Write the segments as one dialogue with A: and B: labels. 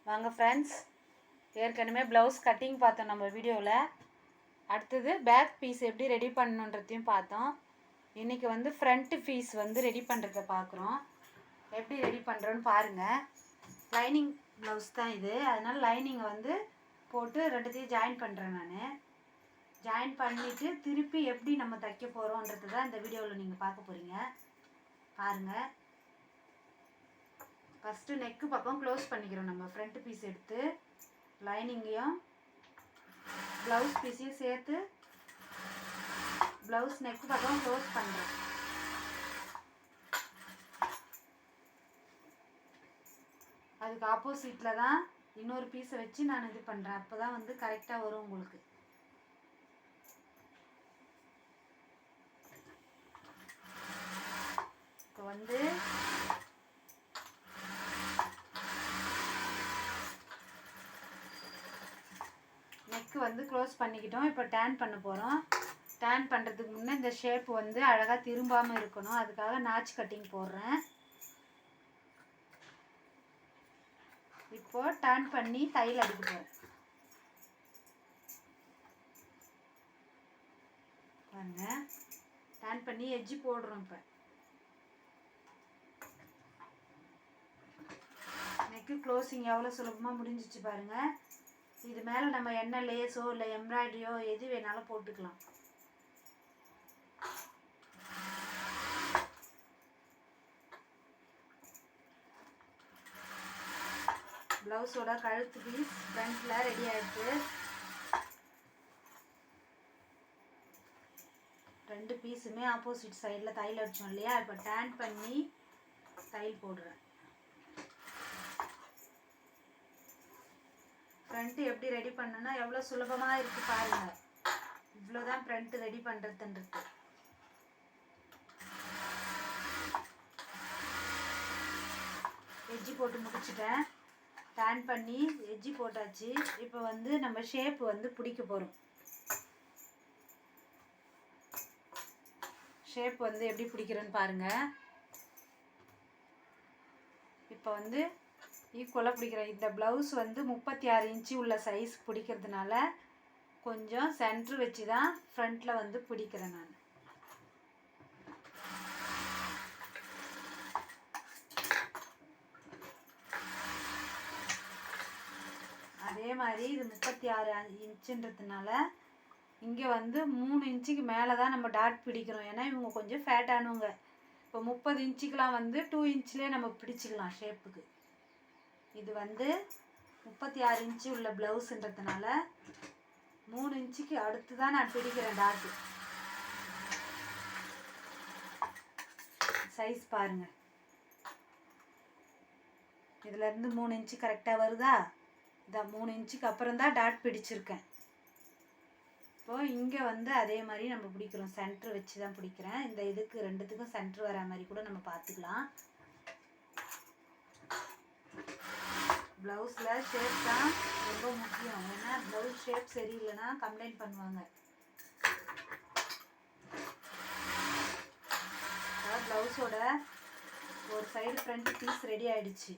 A: வாங்க ஃப்ரெண்ட்ஸ், ஏற்கனவே blouse cutting பார்த்தோம் நம்ம வீடியோவில். அடுத்தது பேக் பீஸ் எப்படி ரெடி பண்ணணுன்றதையும் பார்த்தோம். இன்றைக்கி வந்து ஃப்ரண்ட்டு பீஸ் வந்து ரெடி பண்ணுறத பார்க்குறோம். எப்படி ரெடி பண்ணுறோன்னு பாருங்கள். லைனிங் ப்ளவுஸ் தான் இது, அதனால் லைனிங்கை வந்து போட்டு ரெண்டுத்தையும் ஜாயின் பண்ணுறேன். நான் ஜாயின் பண்ணிவிட்டு திருப்பி எப்படி நம்ம தைக்க போகிறோன்றது தான் இந்த வீடியோவில் நீங்கள் பார்க்க போகிறீங்க. பாருங்கள். ஃபஸ்ட்டு நெக்கு பக்கம் க்ளோஸ் பண்ணிக்கிறோம். நம்ம ஃப்ரண்ட் பீஸ் எடுத்து லைனிங்கையும் ப்ளவுஸ் பீஸையும் சேர்த்து ப்ளவுஸ் நெக்கு பக்கம் க்ளோஸ் பண்ணுறோம். அதுக்கு ஆப்போசிட்டில் தான் இன்னொரு பீஸை வச்சு நான் இது பண்ணுறேன். அப்போ தான் வந்து கரெக்டாக வரும் உங்களுக்கு. இப்போ வந்து நெக்கு வந்து க்ளோஸ் பண்ணிக்கிட்டோம். இப்போ டேன் பண்ண போகிறோம். டேன் பண்ணுறதுக்கு முன்னே இந்த ஷேப் வந்து அழகாக திரும்பாமல் இருக்கணும். அதுக்காக நாச் கட்டிங் போடுறேன். இப்போது டேன் பண்ணி தையல் அடிக்க போகிறேன். பாருங்க, டேன் பண்ணி எட்ஜி போடுறோம். இப்போ நெக்கு க்ளோசிங் எவ்வளோ சுலபமாக முடிஞ்சிச்சு பாருங்கள். இது மேலே நம்ம என்ன லேஸோ இல்லை எம்ப்ராய்டரியோ எது வேணாலும் போட்டுக்கலாம். ப்ளவுஸோட கழுத்து பீஸ் ஃப்ரண்ட்டில் ரெடி ஆகிடுச்சு. ரெண்டு பீஸுமே ஆப்போசிட் சைடில் தையல் அடித்தோம் இல்லையா? இப்போ டேன் பண்ணி தையல் போடுறேன். ஃப்ரண்ட்டு எப்படி ரெடி பண்ணணும்னா எவ்வளோ சுலபமாக இருக்குது பாருங்கள். இவ்வளோதான் ஃப்ரண்ட்டு ரெடி பண்ணுறதுன்றது. எட்ஜி போட்டு முடிச்சுட்டேன். டேன் பண்ணி எட்ஜி போட்டாச்சு. இப்போ வந்து நம்ம ஷேப் வந்து பிடிக்க போகிறோம். ஷேப் வந்து எப்படி பிடிக்கிறேன்னு பாருங்கள். இப்போ வந்து ஈக்குவலாக பிடிக்கிறேன். இந்த ப்ளவுஸ் வந்து 36 இன்ச்சு உள்ள சைஸ் பிடிக்கிறதுனால கொஞ்சம் சென்ட்ரு வச்சு தான் ஃப்ரண்ட்டில் வந்து பிடிக்கிறேன் நான். அதே மாதிரி இது 36 இன்ச்சுன்றதுனால இங்கே வந்து 3 இன்ச்சுக்கு மேலே தான் நம்ம டாட் பிடிக்கிறோம். ஏன்னா இவங்க கொஞ்சம் ஃபேட்டானவங்க. இப்போ 30 இன்ச்சுக்கெலாம் வந்து 2 இன்ச்லேயே நம்ம பிடிச்சிக்கலாம் ஷேப்புக்கு. இது வந்து 36 இன்ச்சு உள்ள ப்ளவுஸுன்றதுனால 3 இன்ச்சுக்கு அடுத்து தான் நான் பிடிக்கிறேன் டாட்டு. சைஸ் பாருங்கள். இதிலேருந்து 3 இன்ச்சு கரெக்டாக வருதா? இதான் 3 இன்ச்சுக்கு அப்புறம் தான் டாட் பிடிச்சிருக்கேன். இப்போது இங்கே வந்து அதே மாதிரி நம்ம பிடிக்கிறோம். சென்ட்ரு வச்சு தான் பிடிக்கிறேன். இந்த இதுக்கு ரெண்டுத்துக்கும் சென்ட்ரு வர மாதிரி கூட நம்ம பார்த்துக்கலாம். ப்ளவுஸில் ஷேப் தான் ரொம்ப முக்கியம். ஏன்னா ப்ளவுஸ் ஷேப் சரியில்லைன்னா கம்ப்ளைண்ட் பண்ணுவாங்க. ப்ளவுஸோட ஒரு சைடு ஃப்ரண்ட் பீஸ் ரெடி ஆகிடுச்சு.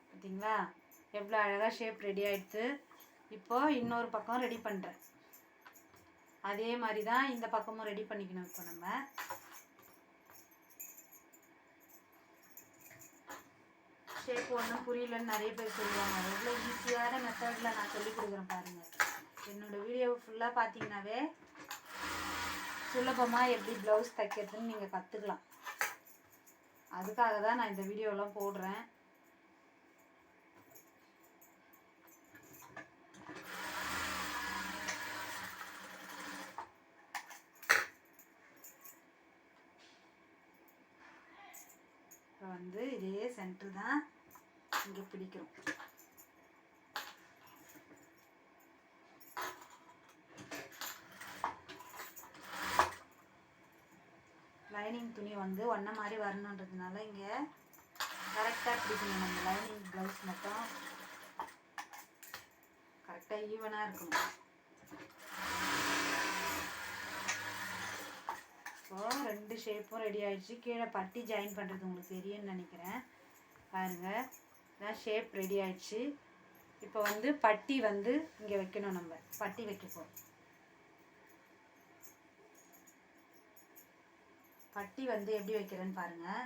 A: பார்த்தீங்களா எவ்வளோ அழகாக ஷேப் ரெடி ஆகிடுது. இப்போது இன்னொரு பக்கம் ரெடி பண்ணுறேன். அதே மாதிரி தான் இந்த பக்கமும் ரெடி பண்ணிக்கணும். இப்போ நம்ம ஷேப் ஒன்றும் புரியலன்னு நிறைய பேர் சொல்லுவாங்க. எவ்வளோ ஈஸியான மெத்தடில் நான் சொல்லிக் கொடுக்குறேன் பாருங்கள். என்னோடய வீடியோவை ஃபுல்லாக பார்த்தீங்கன்னாவே சுலபமாக எப்படி ப்ளவுஸ் தைக்கிறதுன்னு நீங்கள் கற்றுக்கலாம். அதுக்காக தான் நான் இந்த வீடியோலாம் போடுறேன். இப்போ வந்து இதே சென்ட்ரு தான் இங்கே பிடிக்கிறோம். லைனிங் துணி வந்து ஒன்றை மாதிரி வரணுன்றதுனால இங்கே கரெக்டாக பிடிக்கணும். நம்ம லைனிங் ப்ளவுஸ் மட்டும் கரெக்டாக ஈவனாக இருக்கணும். இப்போது ரெண்டு ஷேப்பும் ரெடி ஆகிடுச்சு. கீழே பட்டி ஜாயின் பண்ணுறது உங்களுக்கு தெரியும்னு நினைக்கிறேன். பாருங்கள், இதான் ஷேப் ரெடி ஆயிடுச்சு. இப்போ வந்து பட்டி வந்து இங்கே வைக்கணும். நம்ம பட்டி வைக்க போகிறோம். பட்டி வந்து எப்படி வைக்கிறேன்னு பாருங்கள்.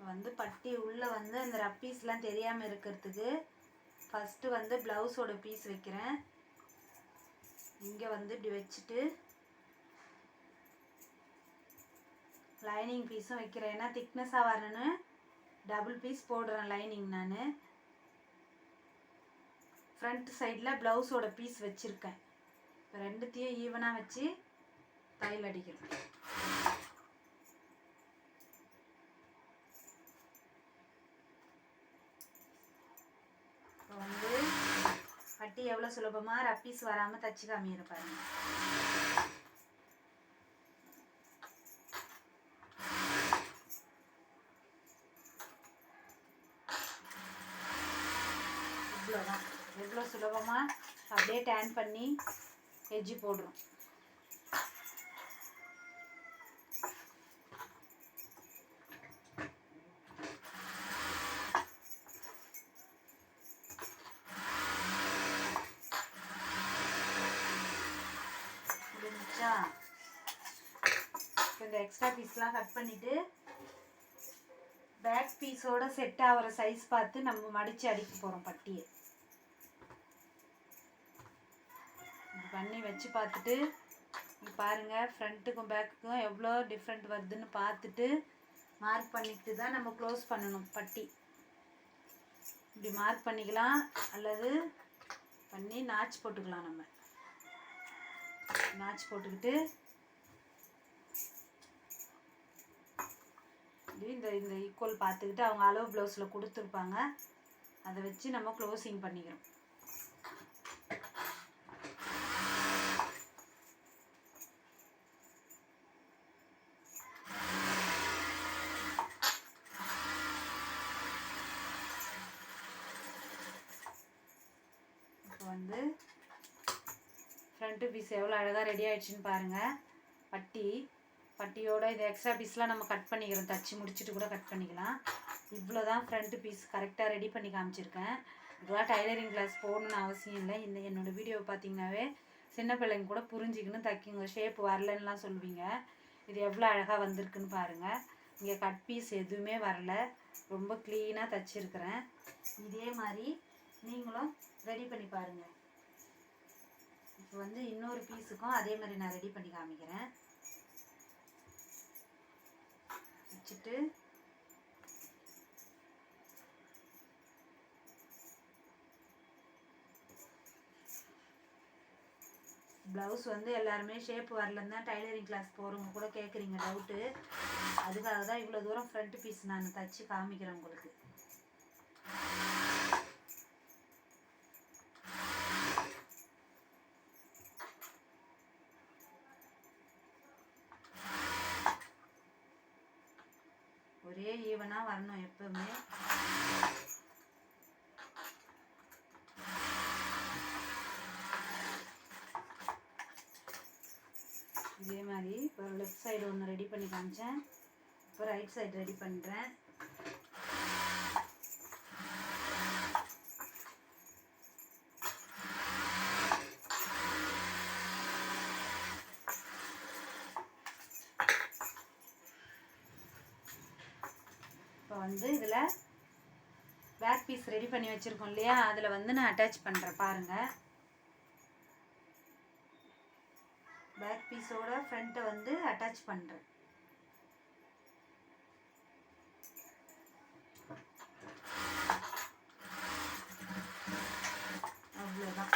A: வந்து பட்டி உள்ளே வந்து அந்த ரப்பீஸ்லாம் தெரியாமல் இருக்கிறதுக்கு ஃபஸ்ட்டு வந்து ப்ளவுஸோட பீஸ் வைக்கிறேன். இங்கே வந்து இப்படி வச்சுட்டு லைனிங் பீஸும் வைக்கிறேன். ஏன்னா திக்னஸாக வரணுன்னு டபுள் பீஸ் போடுறேன் லைனிங். நான் ஃப்ரண்ட் சைடில் ப்ளவுஸோட பீஸ் வச்சுருக்கேன். இப்போ ரெண்டுத்தையும் ஈவனாக வச்சு தையல் அடிக்கிறேன். இப்போ வந்து பட்டி எவ்வளோ சுலபமாக ரப்பீஸ் வராமல் தச்சு காமிக்கிற பாருங்க. இவ்வளோதான், எவ்வளோ சுலபமாக அப்படியே டேன் பண்ணி எஜ்ஜி போடுறோம். இந்த எக்ஸ்ட்ரா பீஸ்லாம் கட் பண்ணிவிட்டு பேக் பீஸோட செட் ஆகிற சைஸ் பார்த்து நம்ம மடித்து அடிக்க போகிறோம் பட்டியை. இது பண்ணி வச்சு பார்த்துட்டு பாருங்கள், ஃப்ரண்ட்டுக்கும் பேக்குக்கும் எவ்வளோ டிஃப்ரெண்ட் வருதுன்னு பார்த்துட்டு மார்க் பண்ணிக்கிட்டு தான் நம்ம க்ளோஸ் பண்ணணும். பட்டி இப்படி மார்க் பண்ணிக்கலாம், அல்லது பண்ணி நாச் போட்டுக்கலாம். நம்ம நாச் போட்டுக்கிட்டு இந்த இந்த ஈக்குவல் பார்த்துக்கிட்டு அவங்க அளவு ப்ளவுஸில் கொடுத்துருப்பாங்க, அதை வச்சு நம்ம க்ளோசிங் பண்ணிக்கிறோம். இப்போ வந்து ஃப்ரண்ட்டு பீஸ் எவ்வளோ அழகாக ரெடி ஆகிடுச்சின்னு பாருங்கள். பட்டியோட இது எக்ஸ்ட்ரா பீஸ்லாம் நம்ம கட் பண்ணிக்கிறோம். தச்சு முடிச்சுட்டு கூட கட் பண்ணிக்கலாம். இவ்வளோ தான் ஃப்ரண்ட்டு பீஸ் கரெக்டாக ரெடி பண்ணி காமிச்சிருக்கேன். இதுவாக டைலரிங் கிளாஸ் போகணுன்னு அவசியம் இல்லை. என்னோடய வீடியோவை பார்த்தீங்கன்னாவே சின்ன பிள்ளைங்க கூட புரிஞ்சிக்கணும், தைக்குங்க. ஷேப் வரலன்னுலாம் சொல்லுவீங்க. இது எவ்வளோ அழகாக வந்திருக்குன்னு பாருங்கள். இங்கே கட் பீஸ் எதுவுமே வரல, ரொம்ப க்ளீனாக தைச்சிருக்கிறேன். இதே மாதிரி நீங்களும் ரெடி பண்ணி பாருங்கள். இப்போ வந்து இன்னொரு பீஸுக்கும் அதே மாதிரி நான் ரெடி பண்ணி காமிக்கிறேன். வச்சுட்டு ப்ளவுஸ் வந்து எல்லாருமே ஷேப் வரலன்னு தான் டைலரிங் கிளாஸ் போகிறவங்க கூட கேட்குறீங்க டவுட்டு. அதுக்காக தான் இவ்வளோ தூரம் ஃப்ரண்ட் பீஸ் நான் தச்சு காமிக்கிறேன் உங்களுக்கு. ஒரே ஈவனாக வரணும் எப்பவுமே. இதே மாதிரி இப்போ லெஃப்ட் சைடு ஒன்று ரெடி பண்ணி காமிச்சேன், இப்போ ரைட் சைடு ரெடி பண்ணுறேன். இப்போ வந்து இதில் பேக் பீஸ் ரெடி பண்ணி வச்சுருக்கோம் இல்லையா, அதில் வந்து நான் அட்டாச் பண்ணுறேன் பாருங்கள். பேக் பீஸோட ஃப்ரண்ட்டை வந்து அட்டாச் பண்ணுறேன். அவ்வளோதான்,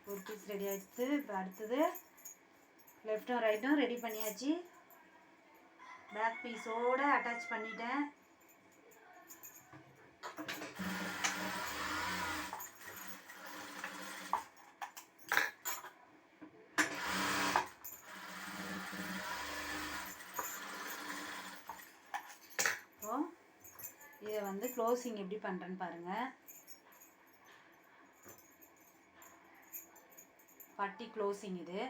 A: ஒரு பீஸ் ரெடி ஆகிடுச்சு. இப்போ அடுத்தது லெஃப்ட்டும் ரைட்டும் ரெடி பண்ணியாச்சு. பேக் பீஸோட அட்டாச் பண்ணிட்டேன். இதை வந்து க்ளோசிங் எப்படி பண்ணுறேன்னு பாருங்கள். பட்டி க்ளோசிங் இது.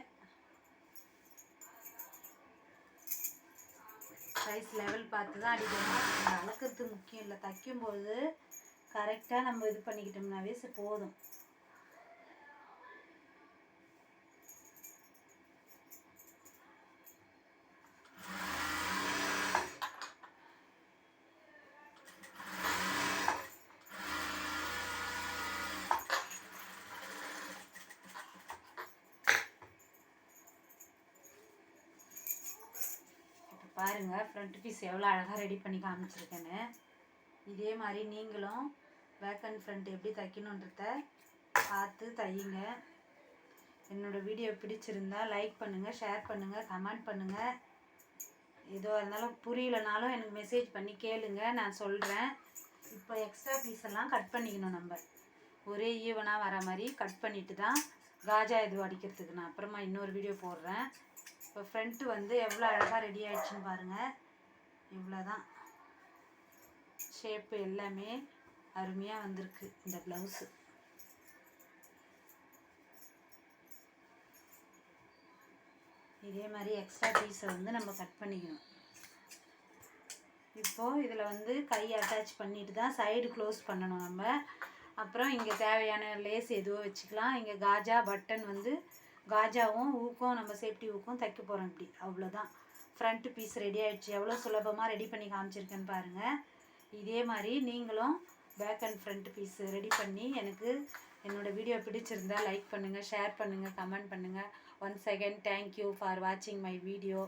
A: சைஸ் லெவல் பார்த்து தான் அடிக்கணும். அளக்கிறது முக்கியம் இல்லை, தைக்கும்போது கரெக்டாக நம்ம இது பண்ணிக்கிட்டோம்னாவே போதும். பாருங்கள் ஃப்ரண்ட் பீஸ் எவ்வளோ அழகாக ரெடி பண்ணி காமிச்சிருக்கேன்னு. இதே மாதிரி நீங்களும் பேக் அண்ட் ஃப்ரண்ட் எப்படி தைக்கணுன்றத பார்த்து தையுங்க. என்னோடய வீடியோ பிடிச்சிருந்தா லைக் பண்ணுங்கள், ஷேர் பண்ணுங்கள், கமெண்ட் பண்ணுங்கள். எதுவாக இருந்தாலும் புரியலனாலும் எனக்கு மெசேஜ் பண்ணி கேளுங்க, நான் சொல்கிறேன். இப்போ எக்ஸ்ட்ரா பீஸ் எல்லாம் கட் பண்ணிக்கணும். நம்ம ஒரே ஈவனாக வர மாதிரி கட் பண்ணிவிட்டு தான் காஜா இது அடிக்கிறதுக்கு நான் அப்புறமா இன்னொரு வீடியோ போடுறேன். இப்போ ஃப்ரண்ட்டு வந்து எவ்வளோ அழகாக ரெடி ஆகிடுச்சின்னு பாருங்கள். இவ்வளோ தான் ஷேப்பு, எல்லாமே அருமையாக வந்திருக்கு இந்த ப்ளவுஸு. இதே மாதிரி எக்ஸ்ட்ரா பீஸை வந்து நம்ம கட் பண்ணிக்கணும். இப்போது இதில் வந்து கை அட்டாச் பண்ணிட்டு தான் சைடு க்ளோஸ் பண்ணணும் நம்ம. அப்புறம் இங்கே தேவையான லேஸ் எதுவோ வச்சுக்கலாம். இங்கே காஜா பட்டன் வந்து காஜாவும் ஊக்கும் நம்ம சேஃப்டி ஊக்கும் தைக்க போகிறோம். இப்படி அவ்வளோதான். ஃப்ரண்ட் பீஸ் ரெடி ஆகிடுச்சு. எவ்வளோ சுலபமாக ரெடி பண்ணி காமிச்சிருக்கேன்னு பாருங்கள். இதே மாதிரி நீங்களும் back and front piece ready பண்ணி எனக்கு என்னோடய வீடியோ பிடிச்சிருந்தா லைக் பண்ணுங்கள், ஷேர் பண்ணுங்கள், கமெண்ட் பண்ணுங்கள். ஒன்ஸ் அகெயின் தேங்க்யூ ஃபார் வாட்சிங் மை வீடியோ.